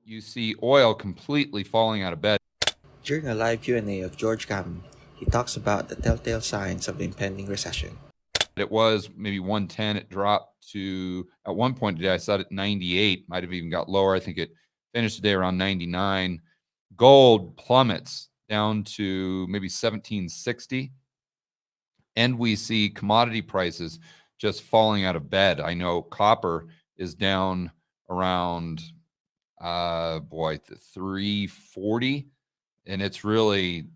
you see oil completely falling out of bed. During a live Q&A of George Gammon, he talks about the telltale signs of the impending recession. It was maybe 110. It dropped to, at one point today, I saw it at 98, might have even got lower. I think it finished today around 99. Gold plummets down to maybe 1760. And we see commodity prices just falling out of bed. I know copper is down around, 340, and it's really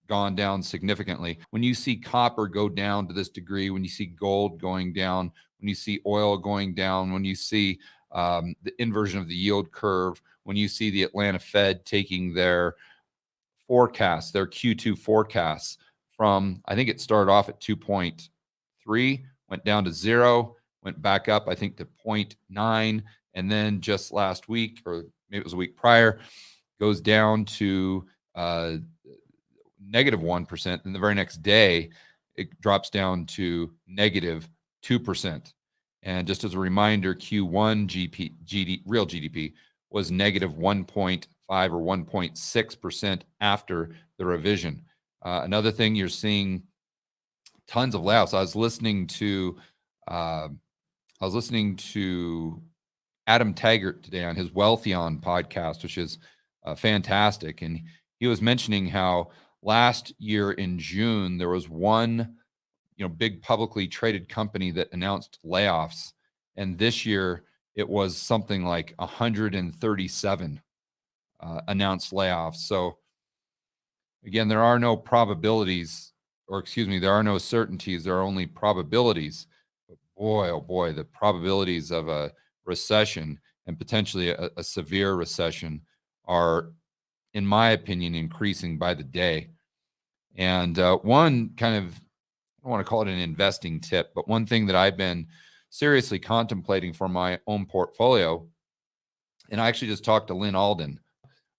gone down significantly. When you see copper go down to this degree, when you see gold going down, when you see oil going down, when you see the inversion of the yield curve, when you see the Atlanta Fed taking their forecasts, their Q2 forecasts from, I think it started off at 2.3, went down to 0, went back up, I think, to 0.9, and then just last week, or maybe it was a week prior, goes down to negative 1%. And the very next day, it drops down to negative 2%. And just as a reminder, Q1 real GDP was negative 1.5 or 1.6% after the revision. Another thing, you're seeing tons of layoffs. I was listening to Adam Taggart today on his Wealthion podcast, which is fantastic, and he was mentioning how last year in June there was one, big publicly traded company that announced layoffs, and this year it was something like 137 announced layoffs. So again, there are no probabilities, there are no certainties. There are only probabilities. But boy, oh boy, the probabilities of a recession and potentially a severe recession are, in my opinion, increasing by the day. And one kind of, I don't want to call it an investing tip, but one thing that I've been seriously contemplating for my own portfolio, and I actually just talked to Lynn Alden.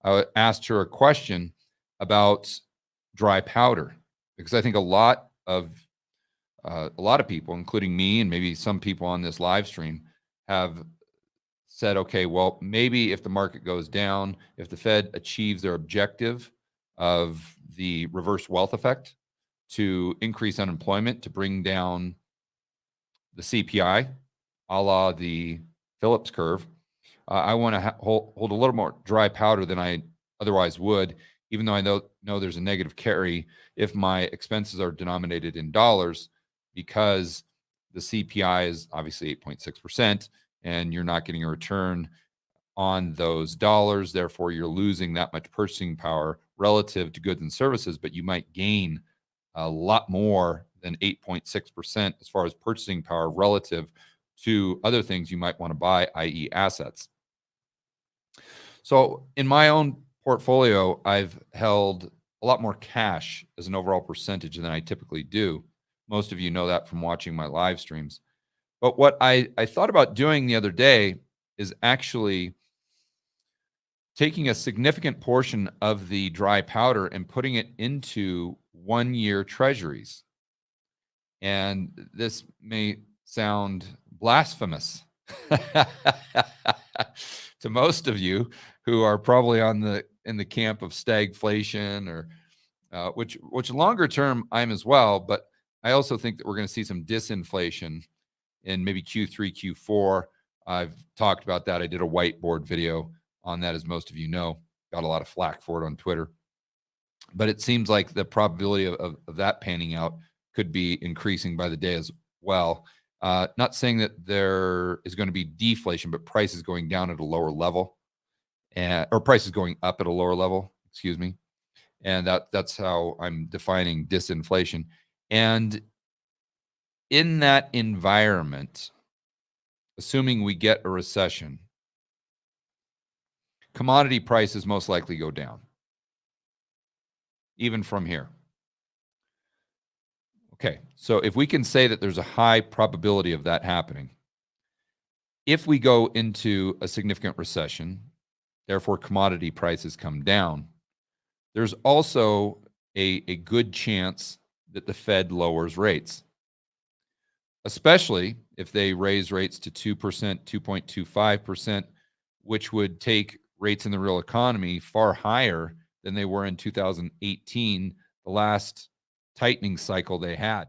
I asked her a question about dry powder, because I think a lot of people, including me and maybe some people on this live stream, have said, okay, well, maybe if the market goes down, if the Fed achieves their objective of the reverse wealth effect to increase unemployment, to bring down the CPI, a la the Phillips curve, I want to hold a little more dry powder than I otherwise would, even though I know there's a negative carry if my expenses are denominated in dollars, because the CPI is obviously 8.6%, and you're not getting a return on those dollars. Therefore, you're losing that much purchasing power relative to goods and services, but you might gain a lot more than 8.6% as far as purchasing power relative to other things you might want to buy, i.e. assets. So in my own portfolio, I've held a lot more cash as an overall percentage than I typically do. Most of you know that from watching my live streams. But what I thought about doing the other day is actually taking a significant portion of the dry powder and putting it into 1-year treasuries. And this may sound blasphemous to most of you who are probably in the camp of stagflation, or which longer term I'm as well, but I also think that we're going to see some disinflation in maybe Q3, Q4. I've talked about that. I did a whiteboard video on that, as most of you know. Got a lot of flack for it on Twitter. But it seems like the probability of that panning out could be increasing by the day as well. Not saying that there is going to be deflation, but prices going down at a lower level, or prices going up at a lower level, excuse me. And that's how I'm defining disinflation. And in that environment, assuming we get a recession, commodity prices most likely go down, even from here. Okay, so if we can say that there's a high probability of that happening, if we go into a significant recession, therefore commodity prices come down, there's also a good chance that the Fed lowers rates, especially if they raise rates to 2%, 2.25%, which would take rates in the real economy far higher than they were in 2018, the last tightening cycle they had.